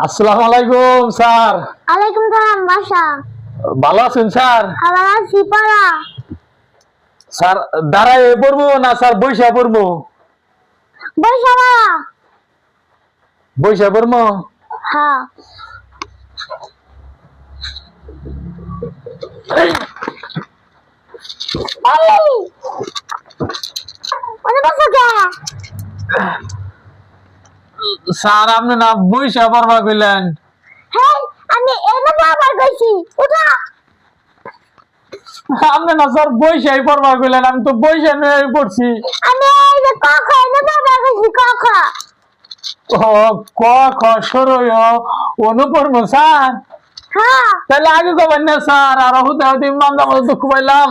আসসালামু আলাইকুম স্যার। আলাইকুম সালাম বাসা। ভালো আছেন স্যার? ভালো আছি পাড়া। স্যার দাঁড়ায় পড়বো না স্যার বইসা পড়বো? বৈশা পাড়া। বইসা পড়বো? হ্যাঁ। এই ওরে বসো কে? স্যার আপনি না বইসা পড়বা কইলেন? হেই আমি এনে বাবার কইছি উঠা। আপনি না স্যার বইসাই পড়বা কইলেন, আমি তো বইসা নিয়ে পড়ছি। আমি এই যে ক খ এনে বাবার কইছি ক খ। ও ক খ সরো অনু পড়বো স্যার? হ্যাঁ। তাহলে আগে কবেন না স্যার, আর হতে হতে মান্দা মতো দুঃখ পাইলাম।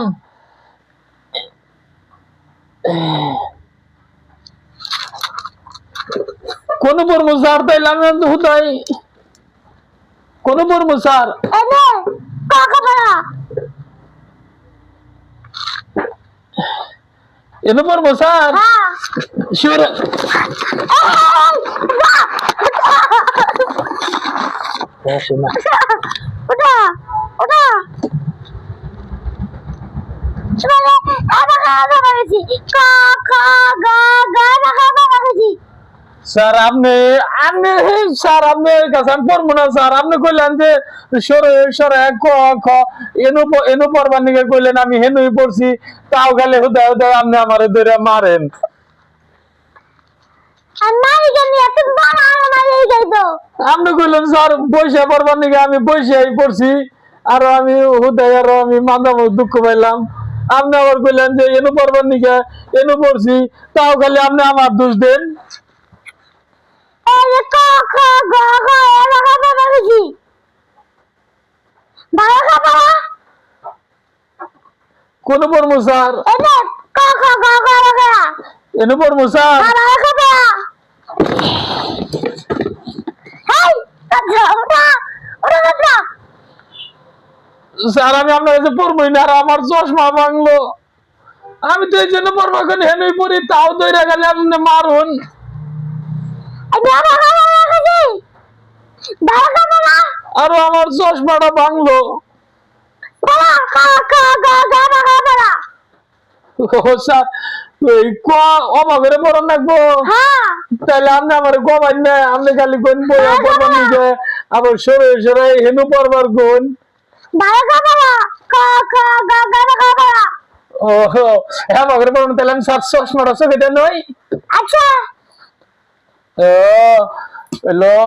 কোন পড়বো স্যার? তাইলে আমি তো হুতাই কোন পড়বো স্যার? এনে ক খ পাড়া। এনে পড়বো স্যার? হ্যাঁ। শিওর? উঠা উঠা। মানে আবার খাওয়া করেছি ক খ গ ঘ খাওয়া করেছি। স্যার আপনি আপনি স্যার আপনার কাছে আমি পড়বো না স্যার। আপনি কইলেন যে সরে সরে ক খ এনু পড়বার নিকে কইলেন, আমি হেনুই পড়ছি। তাও গেলে হুদায় হুদায় আপনি আমারে ধরে মারেন। মারি কেন এত বড় মারি যাইতো? আপনি কইলেন স্যার বইসা পড়বার নিকে, আমি বইসাই পড়ছি। আর আমি হুদায় আরো আমি মান্দা দুঃখ পাইলাম। আপনি আবার কইলেন যে এনু পড়বার নিকে এনু পড়ছি, তাও গেলে আপনি আমার দোষ দেন। এই ক খ গ ঘ এরা খাওয়া করেছি ভালো খাওয়া। কোন পড়বো স্যার? এনে ক খ গ ঘ খাওয়া এনু পড়বো স্যার? ভালো খাওয়া। হেই কাজা ওটা ওটা কাজা। স্যার আমি আপনার কাছে পড়বই না, আর আমার চশমা ভাঙলো। আমি তো এই জন্য পড়বো এখন হেনুই পড়ি, তাও দইরা গেলে আপনি মারুন। আমি আমার খাওয়া খাইছি ভালো খাওয়া। আরো আমার চশমাটা ভাঙলো। ভালো ক খ গ ঘ খাওয়া। ও স্যার এই ক অভাবের পড়ান লাগবো? হ্যাঁ। তাহলে আপনি আমার গবাই না, আপনি খালি কোন বইয়া পড়বার নিকে আবার সরে সরে হেনু পড়বার কোন? ভালো খাওয়া ক খ গ ঘ খাওয়া। ও হ্যাঁ অভাবের পড়ান, তাহলে আমি স্যার চশমাটা চোখে দেন নই। আচ্ছা। ও হ্যালো।